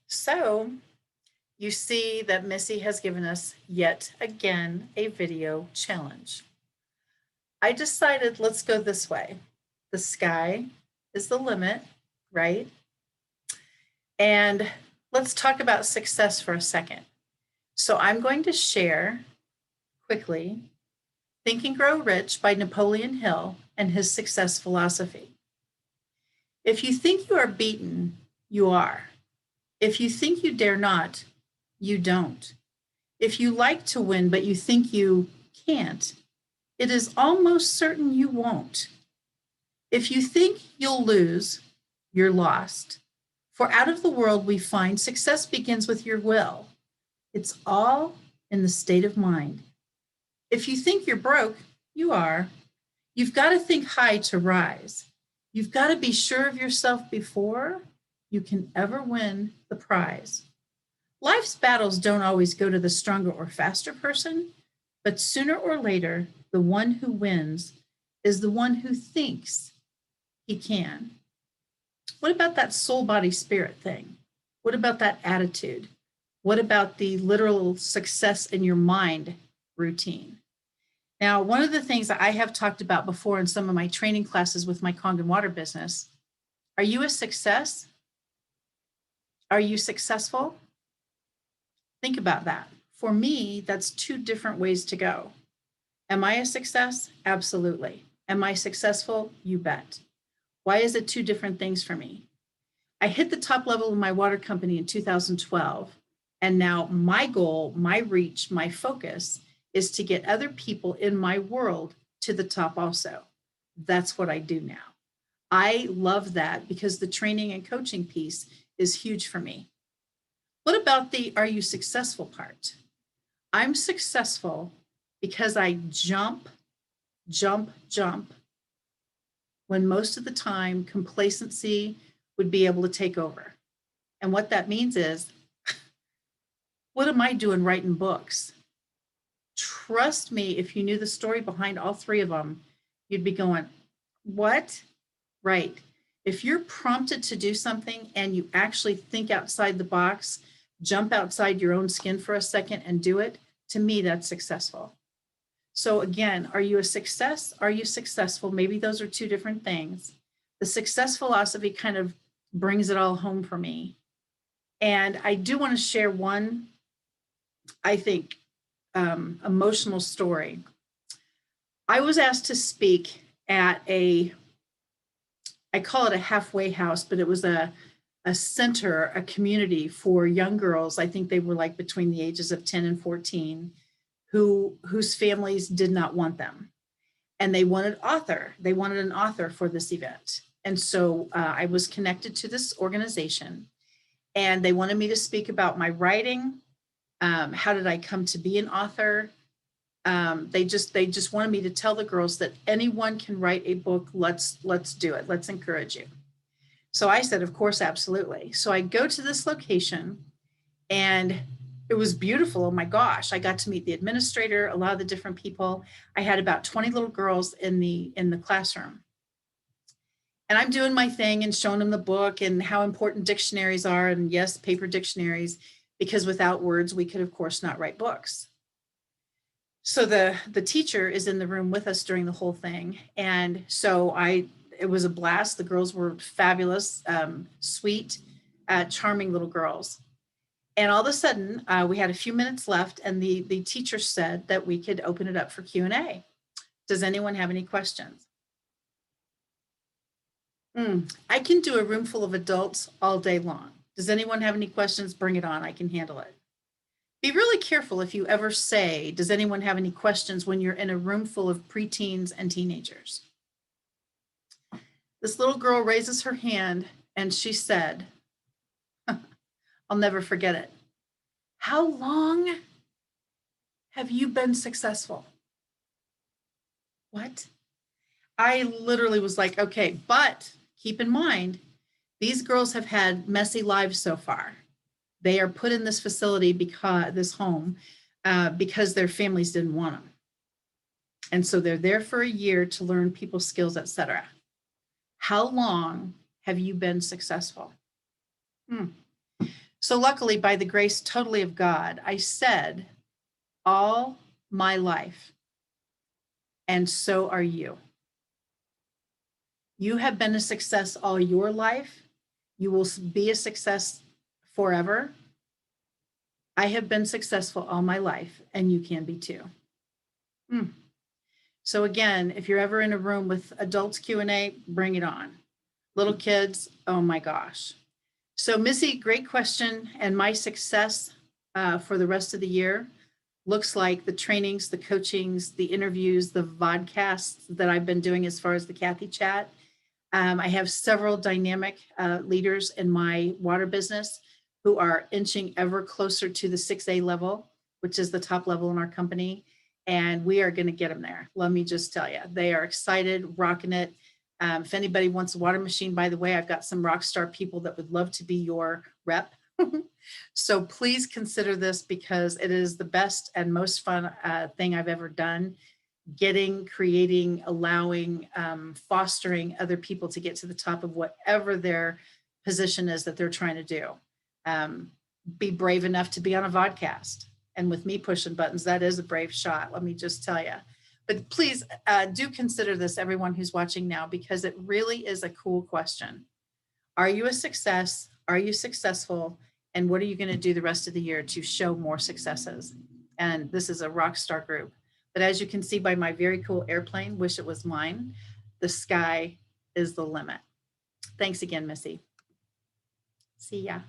So you see that Missy has given us yet again a video challenge. I decided let's go this way. The sky is the limit, right? And let's talk about success for a second. So I'm going to share quickly Think and Grow Rich by Napoleon Hill and his success philosophy. If you think you are beaten, you are. If you think you dare not, you don't. If you like to win, but you think you can't, it is almost certain you won't. If you think you'll lose, you're lost. For out of the world we find success begins with your will. It's all in the state of mind. If you think you're broke, you are. You've got to think high to rise. You've got to be sure of yourself before you can ever win the prize. Life's battles don't always go to the stronger or faster person, but sooner or later, the one who wins is the one who thinks he can. What about that soul, body, spirit thing? What about that attitude? What about the literal success in your mind routine? Now, one of the things that I have talked about before in some of my training classes with my Kangen water business, are you a success? Are you successful? Think about that. For me, that's two different ways to go. Am I a success? Absolutely. Am I successful? You bet. Why is it two different things for me? I hit the top level of my water company in 2012. And now my goal, my reach, my focus is to get other people in my world to the top also. That's what I do now. I love that because the training and coaching piece is huge for me. What about the are you successful part? I'm successful because I jump, jump, jump when most of the time complacency would be able to take over. And what that means is, what am I doing writing books? Trust me, if you knew the story behind all three of them, you'd be going, what? Right. If you're prompted to do something and you actually think outside the box, jump outside your own skin for a second and do it, to me, that's successful. So again, are you a success? Are you successful? Maybe those are two different things. The success philosophy kind of brings it all home for me. And I do want to share one, I think, emotional story. I was asked to speak at I call it a halfway house, but it was a center, a community for young girls. I think they were like between the ages of 10 and 14 whose families did not want them. And they wanted an author for this event. And so I was connected to this organization and they wanted me to speak about my writing. How did I come to be an author? They just wanted me to tell the girls that anyone can write a book. Let's do it. Let's encourage you. So I said, of course, absolutely. So I go to this location and it was beautiful. Oh my gosh. I got to meet the administrator, a lot of the different people. I had about 20 little girls in the classroom. And I'm doing my thing and showing them the book and how important dictionaries are. And yes, paper dictionaries, because without words, we could, of course, not write books. So the teacher is in the room with us during the whole thing. And so it was a blast. The girls were fabulous, sweet, charming little girls. And all of a sudden, we had a few minutes left, and the teacher said that we could open it up for Q&A. Does anyone have any questions? I can do a room full of adults all day long. Does anyone have any questions? Bring it on. I can handle it. Be really careful if you ever say, does anyone have any questions when you're in a room full of preteens and teenagers? This little girl raises her hand and she said, I'll never forget it. How long have you been successful? What? I literally was like, okay, but keep in mind, these girls have had messy lives so far. They are put in this facility this home because their families didn't want them. And so they're there for a year to learn people's skills, etc. How long have you been successful? So luckily, by the grace totally of God, I said all my life, and so are you. You have been a success all your life. You will be a success forever. I have been successful all my life, and you can be too. So again, if you're ever in a room with adults Q&A, bring it on. Little kids, oh my gosh. So Missy, great question. And my success for the rest of the year looks like the trainings, the coachings, the interviews, the vodcasts that I've been doing as far as the Kathy Chat. I have several dynamic leaders in my water business who are inching ever closer to the 6A level, which is the top level in our company. And we are going to get them there. Let me just tell you, they are excited, rocking it. If anybody wants a water machine, by the way, I've got some rock star people that would love to be your rep. So please consider this because it is the best and most fun thing I've ever done. Getting, creating, allowing, fostering other people to get to the top of whatever their position is that they're trying to do. Be brave enough to be on a vodcast. And with me pushing buttons, that is a brave shot, let me just tell you. But please do consider this, everyone who's watching now, because it really is a cool question. Are you a success? Are you successful? And what are you going to do the rest of the year to show more successes? And this is a rock star group. But as you can see by my very cool airplane, wish it was mine, the sky is the limit. Thanks again, Missy. See ya.